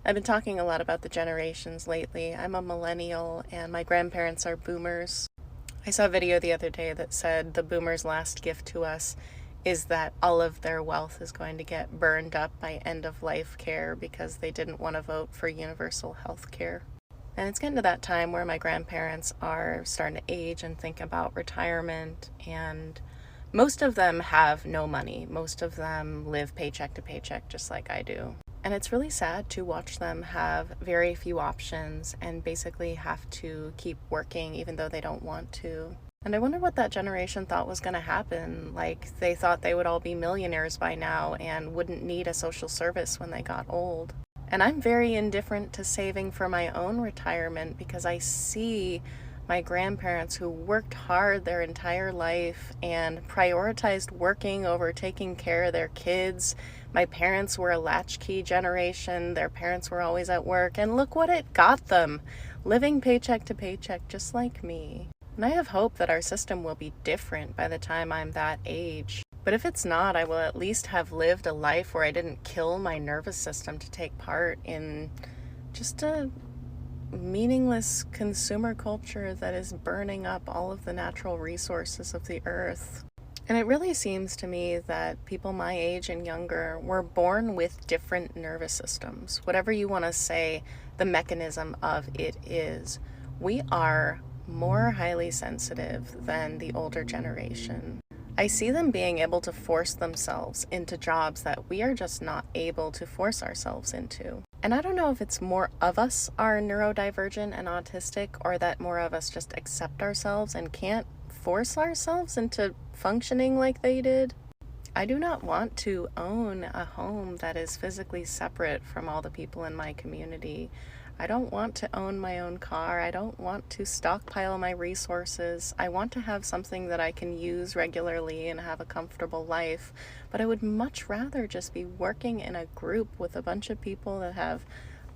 I've been talking a lot about the generations lately. I'm a millennial and my grandparents are boomers. I saw a video the other day that said the boomers' last gift to us is that all of their wealth is going to get burned up by end of life care because they didn't want to vote for universal health care. And it's getting to that time where my grandparents are starting to age and think about retirement, and most of them have no money. Most of them live paycheck to paycheck just like I do. And it's really sad to watch them have very few options and basically have to keep working even though they don't want to. And I wonder what that generation thought was going to happen. Like, they thought they would all be millionaires by now and wouldn't need a social service when they got old. And I'm very indifferent to saving for my own retirement because I see my grandparents who worked hard their entire life and prioritized working over taking care of their kids. My parents were a latchkey generation. Their parents were always at work, and look what it got them, living paycheck to paycheck just like me. And I have hope that our system will be different by the time I'm that age. But if it's not, I will at least have lived a life where I didn't kill my nervous system to take part in just a meaningless consumer culture that is burning up all of the natural resources of the earth. And it really seems to me that people my age and younger were born with different nervous systems. Whatever you want to say the mechanism of it is, we are more highly sensitive than the older generation. I see them being able to force themselves into jobs that we are just not able to force ourselves into. And I don't know if it's more of us are neurodivergent and autistic, or that more of us just accept ourselves and can't force ourselves into functioning like they did. I do not want to own a home that is physically separate from all the people in my community. I don't want to own my own car. I don't want to stockpile my resources. I want to have something that I can use regularly and have a comfortable life. But I would much rather just be working in a group with a bunch of people that have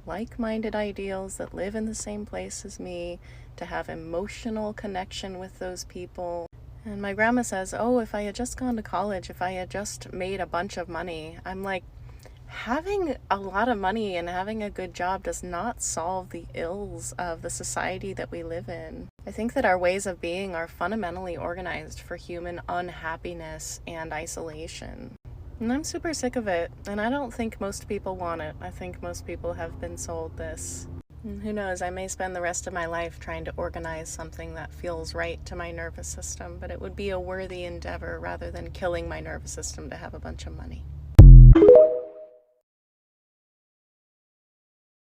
like-minded ideals, that live in the same place as me, to have emotional connection with those people. And my grandma says, oh, if I had just gone to college, if I had just made a bunch of money. I'm like, having a lot of money and having a good job does not solve the ills of the society that we live in. I think that our ways of being are fundamentally organized for human unhappiness and isolation. And I'm super sick of it, and I don't think most people want it. I think most people have been sold this. And who knows, I may spend the rest of my life trying to organize something that feels right to my nervous system, but it would be a worthy endeavor rather than killing my nervous system to have a bunch of money.